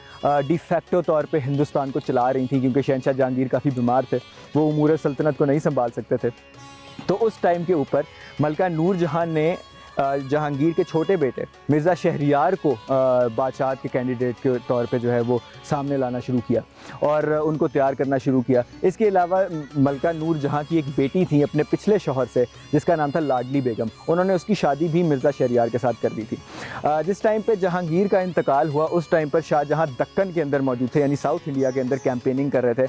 A: डिफेक्टो तौर पे हिंदुस्तान को चला रही थी, क्योंकि शहंशाह जहांगीर काफ़ी बीमार थे, वो उमूर सल्तनत को नहीं संभाल सकते थे। तो उस टाइम के ऊपर मलका नूर जहाँ ने जहांगीर के छोटे बेटे मिर्ज़ा शहरियार को बादशाह के कैंडिडेट के तौर पे जो है वो सामने लाना शुरू किया और उनको तैयार करना शुरू किया। इसके अलावा मलका नूर जहाँ की एक बेटी थी अपने पिछले शौहर से, जिसका नाम था लाडली बेगम, उन्होंने उसकी शादी भी मिर्ज़ा शहरियार के साथ कर दी थी। जिस टाइम पे जहांगीर का इंतकाल हुआ उस टाइम पर शाहजहाँ दक्कन के अंदर मौजूद थे, यानी साउथ इंडिया के अंदर कैंपेनिंग कर रहे थे,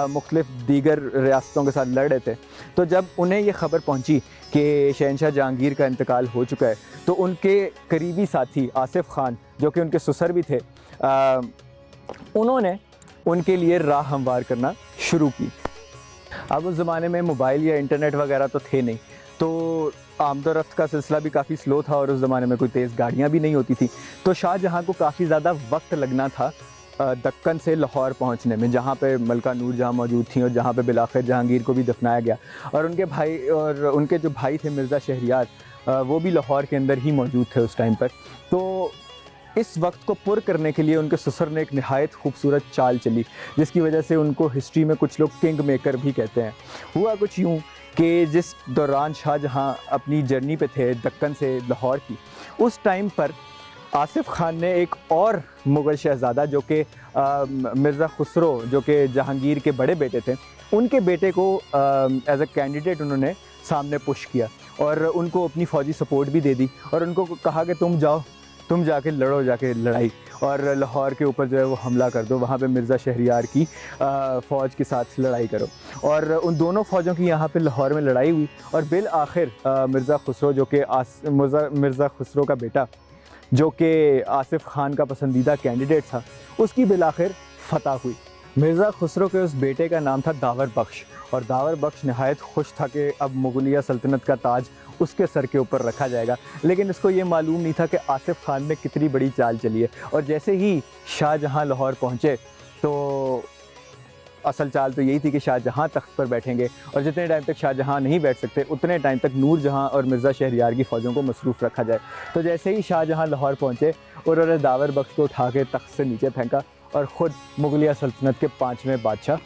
A: मुख्तलिफ दीगर रियासतों के साथ लड़ रहे थे। तो जब उन्हें ये खबर पहुँची कि शहंशाह जहांगीर का इंतकाल हो चुका है, तो उनके करीबी साथी आसिफ खान जो कि उनके ससुर भी थे, उन्होंने उनके लिए राह हमवार करना शुरू की। अब उस ज़माने में मोबाइल या इंटरनेट वगैरह तो थे नहीं, तो आमदोरफ्त का सिलसिला भी काफ़ी स्लो था और उस ज़माने में कोई तेज़ गाड़ियाँ भी नहीं होती थी। तो शाहजहाँ को काफ़ी ज़्यादा वक्त लगना था दक्कन से लाहौर पहुंचने में, जहां पे मलका नूर जहां मौजूद थी और जहां पे बिलाखिर जहांगीर को भी दफनाया गया। और उनके जो भाई थे मिर्ज़ा शहरियार, वो भी लाहौर के अंदर ही मौजूद थे उस टाइम पर। तो इस वक्त को पुर करने के लिए उनके ससुर ने एक नहायत खूबसूरत चाल चली, जिसकी वजह से उनको हिस्ट्री में कुछ लोग किंग मेकर भी कहते हैं। हुआ कुछ यूँ कि जिस दौरान शाहजहाँ अपनी जर्नी पे थे दक्कन से लाहौर की, उस टाइम पर आसिफ खान ने एक और मुग़ल शहज़ादा जो कि मिर्ज़ा खुसरो, जो कि जहांगीर के बड़े बेटे थे, उनके बेटे को एज अ कैंडिडेट उन्होंने सामने पुश किया और उनको अपनी फ़ौजी सपोर्ट भी दे दी और उनको कहा कि तुम जाओ, तुम जाके लड़ो, जाके लड़ाई और लाहौर के ऊपर जो है वो हमला कर दो, वहाँ पे मिर्ज़ा शहरियार की फ़ौज के साथ लड़ाई करो। और उन दोनों फ़ौजों की यहाँ पे लाहौर में लड़ाई हुई और बिल आखिर मिर्ज़ा खुसरो जो कि मिर्ज़ा खुसरो का बेटा जो कि आसिफ खान का पसंदीदा कैंडिडेट था, उसकी बिलाखिर फ़तह हुई। मिर्ज़ा खुसरो के उस बेटे का नाम था दावर बख्श और दावर बख्श नहायत खुश था कि अब मुगलिया सल्तनत का ताज उसके सर के ऊपर रखा जाएगा, लेकिन इसको ये मालूम नहीं था कि आसिफ खान ने कितनी बड़ी चाल चली है। और जैसे ही शाहजहाँ लाहौर पहुँचे तो असल चाल तो यही थी कि शाहजहाँ तख्त पर बैठेंगे और जितने टाइम तक शाहजहाँ नहीं बैठ सकते उतने टाइम तक नूर जहाँ और मिर्ज़ा शहरियार की फ़ौजों को मसरूफ़ रखा जाए। तो जैसे ही शाहजहाँ लाहौर पहुँचे उन्होंने दावर बख्श को उठा के तख्त से नीचे फेंका और ख़ुद मुगलिया सल्तनत के 5वें बादशाह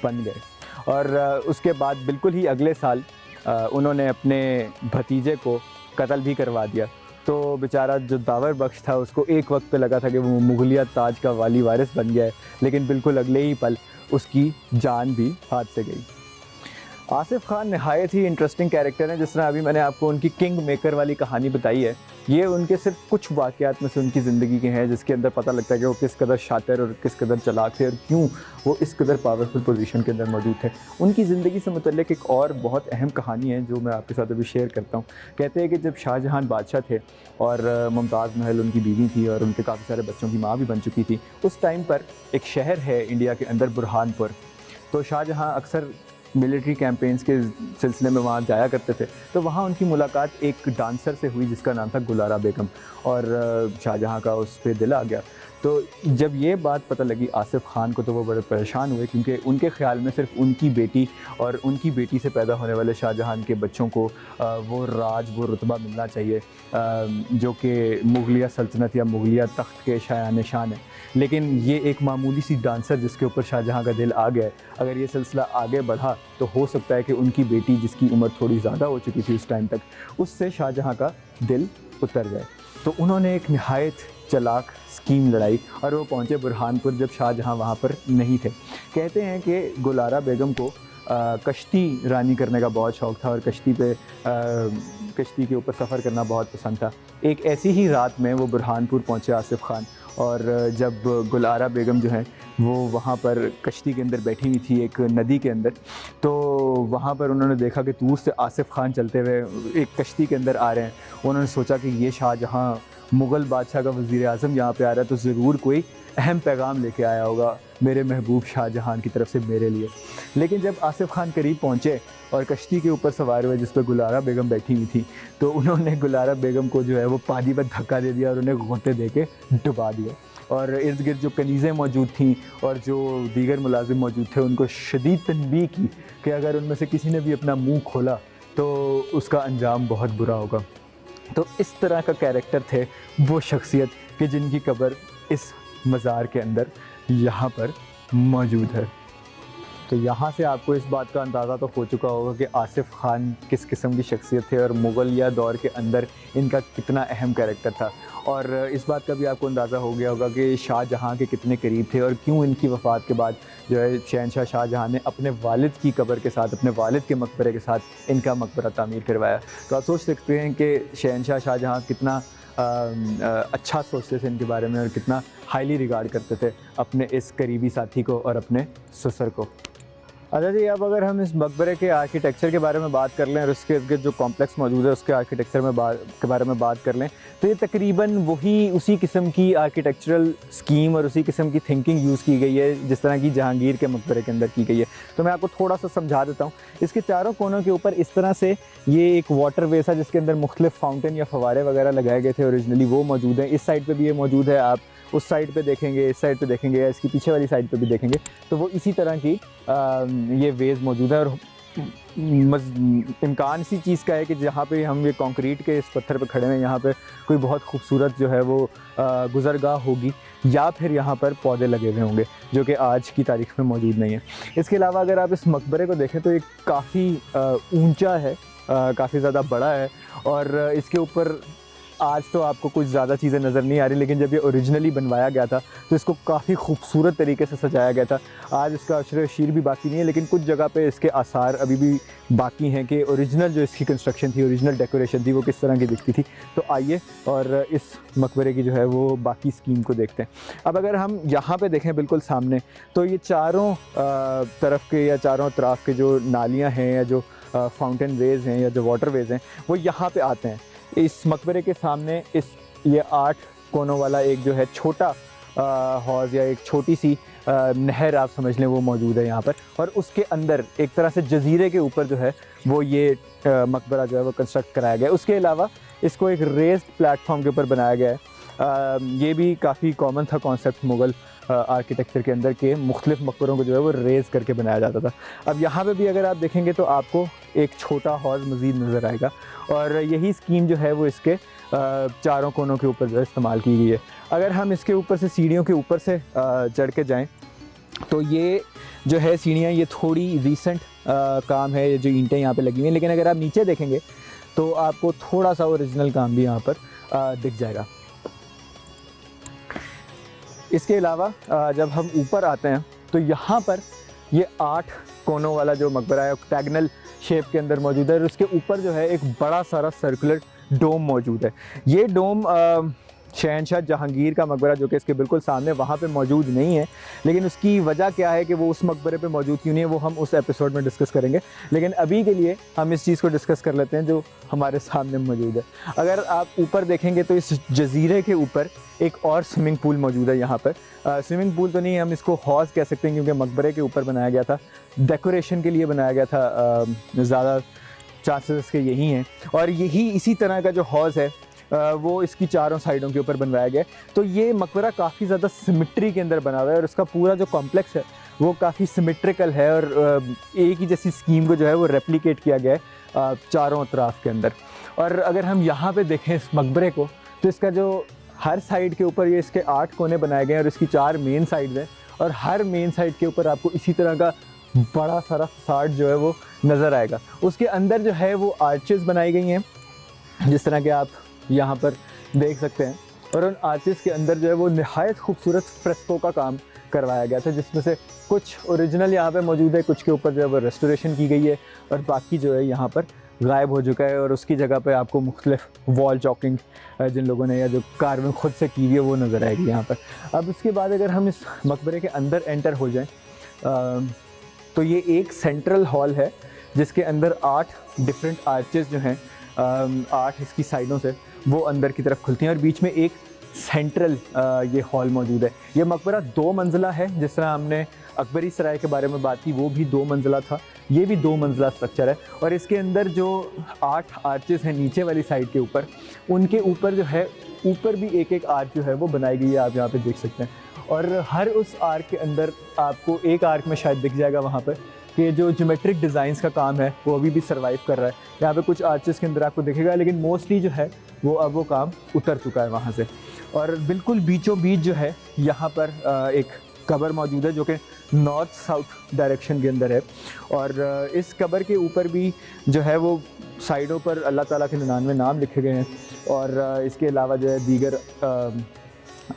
A: बन गए। और उसके बाद बिल्कुल ही अगले साल उन्होंने अपने भतीजे को कत्ल भी करवा दिया। तो बेचारा जो दावर बख्श था उसको एक वक्त पे लगा था कि वो मुगलिया ताज का वाली वारिस बन गया है, लेकिन बिल्कुल अगले ही पल उसकी जान भी हाथ से गई। आसिफ खान नहायत ही इंटरेस्टिंग कैरेक्टर है। जिस तरह अभी मैंने आपको उनकी किंग मेकर वाली कहानी बताई है, ये उनके सिर्फ कुछ वाक़यात में से उनकी ज़िंदगी के हैं, जिसके अंदर पता लगता है कि वो किस कदर शातिर और किस कदर चालाक थे और क्यों वो इस कदर पावरफुल पोजीशन के अंदर मौजूद थे। उनकी ज़िंदगी से मुतल्लिक एक और बहुत अहम कहानी है जो मैं आपके साथ अभी शेयर करता हूँ। कहते हैं कि जब शाहजहाँ बादशाह थे और मुमताज़ महल उनकी बीवी थी और उनके काफ़ी सारे बच्चों की माँ भी बन चुकी थी, उस टाइम पर एक शहर है इंडिया के अंदर बुरहानपुर। तो शाहजहाँ अक्सर मिलिट्री कैंपेन्स के सिलसिले में वहाँ जाया करते थे, तो वहाँ उनकी मुलाकात एक डांसर से हुई जिसका नाम था गुलारा बेगम और शाहजहाँ का उस पर दिल आ गया। तो जब ये बात पता लगी आसिफ खान को तो वो बड़े परेशान हुए, क्योंकि उनके ख़्याल में सिर्फ उनकी बेटी और उनकी बेटी से पैदा होने वाले शाहजहाँ के बच्चों को वो राज, वो रुतबा मिलना चाहिए जो कि मुगलिया सल्तनत या मुगलिया तख्त के शायान शान है। लेकिन ये एक मामूली सी डांसर जिसके ऊपर शाहजहाँ का दिल आ गया है, अगर ये सिलसिला आगे बढ़ा तो हो सकता है कि उनकी बेटी जिसकी उम्र थोड़ी ज़्यादा हो चुकी थी उस टाइम तक, उससे शाहजहाँ का दिल उतर जाए। तो उन्होंने एक नहायत चालाक स्कीम लड़ाई और वो पहुँचे बुरहानपुर जब शाहजहाँ वहाँ पर नहीं थे। कहते हैं कि गुलारा बेगम को कश्ती रानी करने का बहुत शौक़ था और कश्ती के ऊपर सफ़र करना बहुत पसंद था। एक ऐसी ही रात में वो बुरहानपुर पहुँचे आसिफ खान, और जब गुलारा बेगम जो हैं वो वहाँ पर कश्ती के अंदर बैठी हुई थी एक नदी के अंदर, तो वहाँ पर उन्होंने देखा कि दूर से आसिफ खान चलते हुए एक कश्ती के अंदर आ रहे हैं। उन्होंने सोचा कि ये शाहजहाँ मुग़ल बादशाह का वज़ीर आज़म यहाँ पे आ रहा है तो ज़रूर कोई अहम पैगाम लेके आया होगा मेरे महबूब शाहजहां की तरफ से मेरे लिए। लेकिन जब आसिफ़ खान करीब पहुँचे और कश्ती के ऊपर सवार हुए जिस पर गुलारा बेगम बैठी हुई थी, तो उन्होंने गुलारा बेगम को जो है वो पानी में धक्का दे दिया और उन्हें गोते दे के डुबा दिया। और इर्द गिर्द जो कनीज़ें मौजूद थीं और जो दीगर मुलाजिम मौजूद थे उनको शदीद तनबीह की कि अगर उनमें से किसी ने भी अपना मुँह खोला तो उसका अंजाम बहुत बुरा होगा। तो इस तरह का कैरेक्टर थे वो शख्सियत कि जिनकी कब्र इस मज़ार के अंदर यहाँ पर मौजूद है। तो यहाँ से आपको इस बात का अंदाज़ा तो हो चुका होगा कि आसिफ़ खान किस किस्म की शख्सियत थे और मुग़लिया दौर के अंदर इनका कितना अहम कैरेक्टर था। और इस बात का भी आपको अंदाज़ा हो गया होगा कि शाहजहाँ के कितने करीब थे और क्यों इनकी वफ़ात के बाद जो है शहंशाह शाहजहाँ ने अपने वालिद की कब्र के साथ, अपने वालिद के मकबरे के साथ इनका मकबरा तामीर करवाया। तो आप सोच सकते हैं कि शहंशाह शाहजहाँ कितना अच्छा सोचते थे इनके बारे में और कितना हाईली रिगार्ड करते थे अपने इस करीबी साथी को और अपने ससुर को। अच्छा जी, अब अगर हम इस मकबरे के आर्किटेक्चर के बारे में बात कर लें और उसके इर्द जो कॉम्प्लेक्स मौजूद है उसके आर्किटेक्चर के बारे में बात कर लें तो ये तकरीबन उसी किस्म की आर्किटेक्चरल स्कीम और उसी किस्म की थिंकिंग यूज़ की गई है जिस तरह की जहांगीर के मकबरे के अंदर की गई है। तो मैं आपको थोड़ा सा समझा देता हूँ। इसके चारों कोनों के ऊपर इस तरह से ये एक वाटर वेस है जिसके अंदर मुख्तलिफ फाउंटेन या फवारे वगैरह लगाए गए थे ओरिजिनली, वो मौजूद हैं। इस साइड पर भी ये मौजूद है, आप उस साइड पे देखेंगे, इस साइड पे देखेंगे या इसकी पीछे वाली साइड पे भी देखेंगे तो वो इसी तरह की ये वेज मौजूद है। और इम्कान इसी चीज़ का है कि जहाँ पे हम ये कंक्रीट के इस पत्थर पे खड़े हैं यहाँ पे कोई बहुत खूबसूरत जो है वो गुज़रगाह होगी या फिर यहाँ पर पौधे लगे हुए होंगे जो कि आज की तारीख में मौजूद नहीं है। इसके अलावा अगर आप इस मकबरे को देखें तो ये काफ़ी ऊंचा है, काफ़ी ज़्यादा बड़ा है और इसके ऊपर आज तो आपको कुछ ज़्यादा चीज़ें नज़र नहीं आ रही, लेकिन जब ये ओरिजिनली बनवाया गया था तो इसको काफ़ी खूबसूरत तरीके से सजाया गया था। आज इसका अशर शीर भी बाकी नहीं है, लेकिन कुछ जगह पे इसके आसार अभी भी बाकी हैं कि ओरिजिनल जो इसकी कंस्ट्रक्शन थी, ओरिजिनल डेकोरेशन थी, वो किस तरह की दिखती थी। तो आइए और इस मकबरे की जो है वो बाकी स्कीम को देखते हैं। अब अगर हम यहाँ पर देखें बिल्कुल सामने, तो ये चारों तरफ के या चारों अतराफ़ के जो नालियाँ हैं या जो फाउंटेन वेज़ हैं या जो वाटर वेज़ हैं वो यहाँ पर आते हैं। इस मकबरे के सामने ये 8 कोनों वाला एक जो है छोटा हौज़ या एक छोटी सी नहर आप समझ लें वो मौजूद है यहाँ पर। और उसके अंदर एक तरह से जजीरे के ऊपर जो है वो ये मकबरा जो है वो कंस्ट्रक्ट कराया गया है। उसके अलावा इसको एक रेस्ड प्लेटफॉर्म के ऊपर बनाया गया है। ये भी काफ़ी कॉमन था कॉन्सेप्ट मुग़ल आर्किटेक्चर के अंदर के मुख्तलिफ मकबरों को जो है वो रेज़ करके बनाया जाता था। अब यहाँ पे भी अगर आप देखेंगे तो आपको एक छोटा हौज़ मज़ीद नज़र आएगा और यही स्कीम जो है वो इसके चारों कोनों के ऊपर जो है इस्तेमाल की गई है। अगर हम इसके ऊपर से सीढ़ियों के ऊपर से चढ़ के जाएँ तो ये जो है सीढ़ियाँ ये थोड़ी रीसेंट काम है, जो ईंटें यहाँ पे लगी हुई हैं, लेकिन अगर आप नीचे देखेंगे तो आपको थोड़ा सा ओरिजिनल काम भी यहाँ पर दिख जाएगा। इसके अलावा जब हम ऊपर आते हैं तो यहाँ पर ये 8 कोनों वाला जो मकबरा है ऑक्टेगनल शेप के अंदर मौजूद है और उसके ऊपर जो है एक बड़ा सारा सर्कुलर डोम मौजूद है। ये डोम शहंशाह जहांगीर का मकबरा जो कि इसके बिल्कुल सामने वहाँ पे मौजूद नहीं है, लेकिन उसकी वजह क्या है कि वो उस मकबरे पे मौजूद क्यों नहीं है वो हम उस एपिसोड में डिस्कस करेंगे। लेकिन अभी के लिए हम इस चीज़ को डिस्कस कर लेते हैं जो हमारे सामने मौजूद है। अगर आप ऊपर देखेंगे तो इस जजीरे के ऊपर एक और स्विमिंग पूल मौजूद है। यहाँ पर स्विमिंग पूल तो नहीं, हम इसको हौज़ कह सकते हैं क्योंकि मकबरे के ऊपर बनाया गया था, डेकोरेशन के लिए बनाया गया था, ज़्यादा चांसेस इसके यही हैं। और यही इसी तरह का जो हौज़ है वो इसकी चारों साइडों के ऊपर बनवाया गया। तो ये मकबरा काफ़ी ज़्यादा सिमेट्री के अंदर बना हुआ है और उसका पूरा जो कॉम्प्लेक्स है वो काफ़ी सिमेट्रिकल है और एक ही जैसी स्कीम को जो है वो रेप्लिकेट किया गया है चारों अतराफ़ के अंदर। और अगर हम यहाँ पे देखें इस मकबरे को तो इसका जो हर साइड के ऊपर ये इसके 8 कोने बनाए गए हैं और इसकी 4 मेन साइड हैं और हर मेन साइड के ऊपर आपको इसी तरह का बड़ा सारा फसाड जो है वो नज़र आएगा। उसके अंदर जो है वो आर्चेस बनाई गई हैं जिस तरह के आप यहाँ पर देख सकते हैं और उन आर्चेस के अंदर जो है वो निहायत खूबसूरत फ्रेस्को का काम करवाया गया था जिसमें से कुछ ओरिजिनल यहाँ पे मौजूद है, कुछ के ऊपर जो है वो रेस्टोरेशन की गई है और बाकी जो है यहाँ पर गायब हो चुका है और उसकी जगह पे आपको मुख्तलिफ वॉल चॉकिंग जिन लोगों ने या जो कार्विंग खुद से की हुई है वो नज़र आएगी यहाँ पर। अब उसके बाद अगर हम इस मकबरे के अंदर एंटर हो जाएँ तो ये एक सेंट्रल हॉल है जिसके अंदर 8 डिफरेंट आर्चेस जो हैं 8 इसकी साइडों से वो अंदर की तरफ खुलती हैं और बीच में एक सेंट्रल ये हॉल मौजूद है। ये मकबरा 2 मंजिला है, जिस तरह हमने अकबरी सराय के बारे में बात की वो भी 2 मंजिला था, ये भी 2 मंजिला स्ट्रक्चर है। और इसके अंदर जो 8 आर्चेस हैं नीचे वाली साइड के ऊपर, उनके ऊपर जो है ऊपर भी एक एक आर्च जो है वो बनाई गई है, आप यहाँ पे देख सकते हैं। और हर उस आर्क के अंदर आपको एक आर्क में शायद दिख जाएगा वहाँ पर कि जो ज्योमेट्रिक डिज़ाइंस का काम है वो अभी भी सर्वाइव कर रहा है। यहाँ पे कुछ आर्चेस के अंदर आपको दिखेगा, लेकिन मोस्टली जो है वो अब वो काम उतर चुका है वहाँ से। और बिल्कुल बीचों बीच जो है यहाँ पर एक कब्र मौजूद है जो कि नॉर्थ साउथ डायरेक्शन के अंदर है। और इस कब्र के ऊपर भी जो है वो साइडों पर अल्लाह ताला के 99 नाम लिखे गए हैं। और इसके अलावा जो है दीगर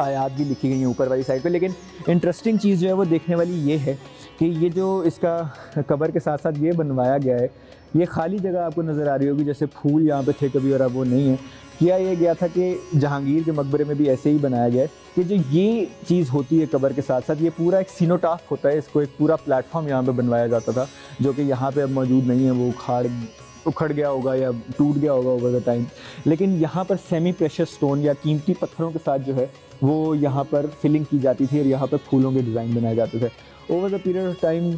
A: आयात भी लिखी गई हैं ऊपर वाली साइड पे। लेकिन इंटरेस्टिंग चीज़ जो है वो देखने वाली ये है कि ये जो इसका कब्र के साथ साथ ये बनवाया गया है, ये खाली जगह आपको नज़र आ रही होगी, जैसे फूल यहाँ पे थे कभी और अब वो नहीं है। किया ये गया था कि जहांगीर के मकबरे में भी ऐसे ही बनाया गया है कि जो ये चीज़ होती है कब्र के साथ साथ, ये पूरा एक सीनोटाफ होता है, इसको एक पूरा प्लेटफॉर्म यहाँ पे बनवाया जाता था, जो कि यहाँ पे अब मौजूद नहीं है, वो उखड़ गया होगा या टूट गया होगा ओवर द टाइम। लेकिन यहाँ पर सेमी प्रेशस स्टोन या कीमती पत्थरों के साथ जो है वो यहाँ पर फिलिंग की जाती थी और यहाँ पर फूलों के डिज़ाइन बनाए जाते थे। Over the period of time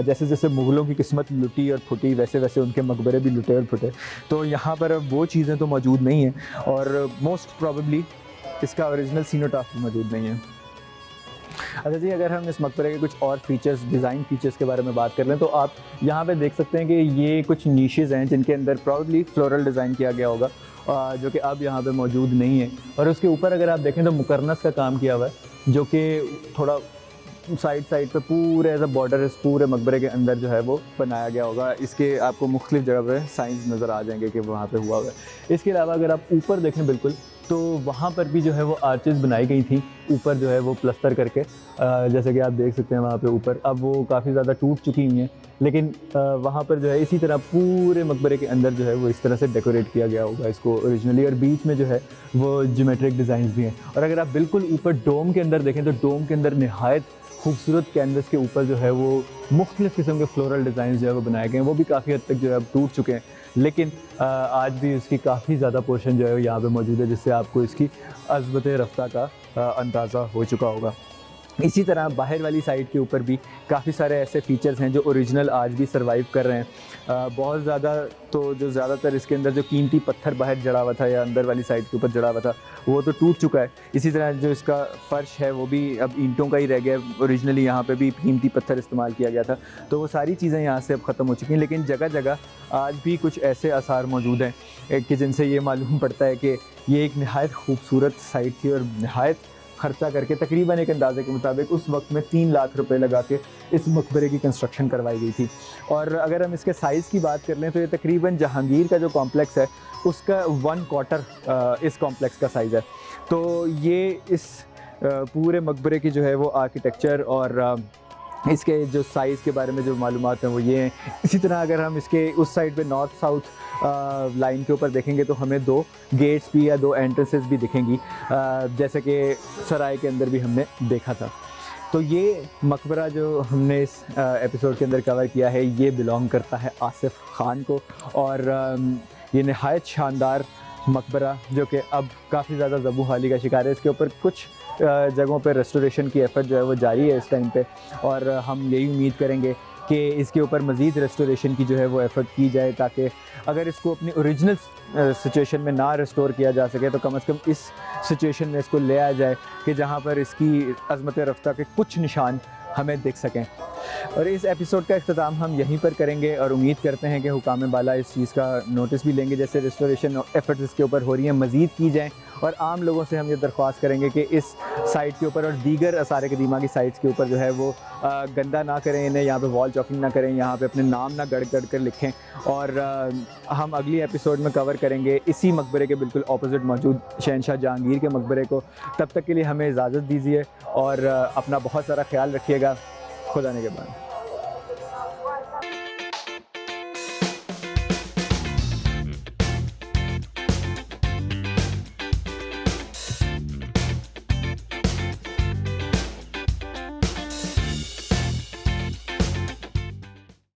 A: जैसे जैसे मुग़लों की किस्मत लुटी और फुटी, वैसे वैसे उनके मकबरे भी लुटे और फुटे। तो यहाँ पर अब वो चीज़ें तो मौजूद नहीं हैं और मोस्ट प्रॉबेबली इसका ओरिजिनल सीनोटाफ भी मौजूद नहीं है। अच्छा जी, अगर हम इस मकबरे के कुछ और फीचर्स, डिज़ाइन फीचर्स के बारे में बात कर लें तो आप यहाँ पे देख सकते हैं कि ये कुछ नीशेज़ हैं जिनके अंदर प्रॉबेबली फ्लोरल डिज़ाइन किया गया होगा, जो कि अब यहाँ पे मौजूद नहीं है। और उसके ऊपर अगर आप देखें तो मुकर्नस का काम किया हुआ है, जो कि थोड़ा साइड पे पूरे एज अ बॉर्डर इस पूरे मकबरे के अंदर जो है वो बनाया गया होगा। इसके आपको मुख्तलिफ जगह पे साइंस नज़र आ जाएंगे कि वहाँ पे हुआ हुआ है। इसके अलावा अगर आप ऊपर देखें बिल्कुल, तो वहाँ पर भी जो है वो आर्चेस बनाई गई थी ऊपर जो है वो प्लस्तर करके, जैसे कि आप देख सकते हैं वहाँ पे ऊपर। अब वो काफ़ी ज़्यादा टूट चुकी हुई हैं, लेकिन वहाँ पर जो है इसी तरह पूरे मकबरे के अंदर जो है वो इस तरह से डेकोरेट किया गया होगा इसको ओरिजिनली। और बीच में जो है वो ज्योमेट्रिक डिज़ाइंस भी हैं। और अगर आप बिल्कुल ऊपर डोम के अंदर देखें तो डोम के अंदर नहायत खूबसूरत कैनवस के ऊपर जो है वो मुख्तलिफ़ किस्म के फ्लोरल डिज़ाइन जो है वो बनाए गए हैं। वो भी काफ़ी हद तक जो है अब टूट चुके हैं, लेकिन आज भी इसकी काफ़ी ज़्यादा पोर्शन जो है यहाँ पे मौजूद है, जिससे आपको इसकी अज़मत रफ्ता का अंदाज़ा हो चुका होगा। इसी तरह बाहर वाली साइड के ऊपर भी काफ़ी सारे ऐसे फ़ीचर्स हैं जो ओरिजिनल आज भी सर्वाइव कर रहे हैं। बहुत ज़्यादा तो जो ज़्यादातर इसके अंदर जो कीमती पत्थर बाहर जड़ा हुआ था या अंदर वाली साइड के ऊपर जड़ा हुआ था वो तो टूट चुका है। इसी तरह जो इसका फ़र्श है वो भी अब ईंटों का ही रह गया है। ओरिजिनली यहाँ पे भी कीमती पत्थर इस्तेमाल किया गया था, तो वो सारी चीज़ें यहाँ से अब ख़त्म हो चुकी हैं। लेकिन जगह जगह आज भी कुछ ऐसे आसार मौजूद हैं कि जिनसे ये मालूम पड़ता है कि ये एक नहायत खूबसूरत साइट थी और नहायत ख़र्चा करके तकरीबन एक अंदाजे के मुताबिक उस वक्त में 3 लाख रुपए लगा के इस मकबरे की कंस्ट्रक्शन करवाई गई थी। और अगर हम इसके साइज़ की बात कर लें तो ये तकरीबन जहांगीर का जो कॉम्प्लेक्स है उसका 1/4 इस कॉम्प्लेक्स का साइज़ है। तो ये इस पूरे मकबरे की जो है वो आर्किटेक्चर और इसके जो साइज़ के बारे में जो मालूमात हैं वो ये हैं। इसी तरह अगर हम इसके उस साइड पे नॉर्थ साउथ लाइन के ऊपर देखेंगे तो हमें 2 गेट्स भी या 2 एंट्रेंसेस भी दिखेंगी, जैसे कि सराय के अंदर भी हमने देखा था। तो ये मकबरा जो हमने इस एपिसोड के अंदर कवर किया है ये बिलोंग करता है आसिफ ख़ान को। और ये नहायत शानदार मकबरा जो कि अब काफ़ी ज़्यादा ज़बूहाली का शिकार है। इसके ऊपर कुछ जगहों पे रेस्टोरेशन की एफ़र्ट जो है वो जारी है इस टाइम पे, और हम यही उम्मीद करेंगे कि इसके ऊपर मज़ीद रेस्टोरेशन की जो है वो एफ़र्ट की जाए, ताकि अगर इसको अपनी ओरिजिनल सिचुएशन में ना रिस्टोर किया जा सके तो कम से कम इस सिचुएशन में इसको ले आया जाए कि जहाँ पर इसकी अज़मत रफ्ता के कुछ निशान हमें दिख सकें। और इस एपिसोड का इख्तिताम हम यहीं पर करेंगे और उम्मीद करते हैं कि हुकाम बाला इस चीज़ का नोटिस भी लेंगे। जैसे रेस्टोरेशन एफ़र्ट्स इसके ऊपर हो रही हैं मज़ीद की जाएँ, और आम लोगों से हम ये दरख्वास्त करेंगे कि इस साइट के ऊपर और दीगर आसार क़दीमा की साइट्स के ऊपर जो है वो गंदा ना करें, इन्हें यहाँ पे वॉल चॉकिंग ना करें, यहाँ पे अपने नाम ना गड़ कर लिखें। और हम अगली एपिसोड में कवर करेंगे इसी मकबरे के बिल्कुल ऑपोजिट मौजूद शहंशाह जहांगीर के मकबरे को। तब तक के लिए हमें इजाज़त दीजिए और अपना बहुत सारा ख्याल रखिएगा। खुदा ने के बाद।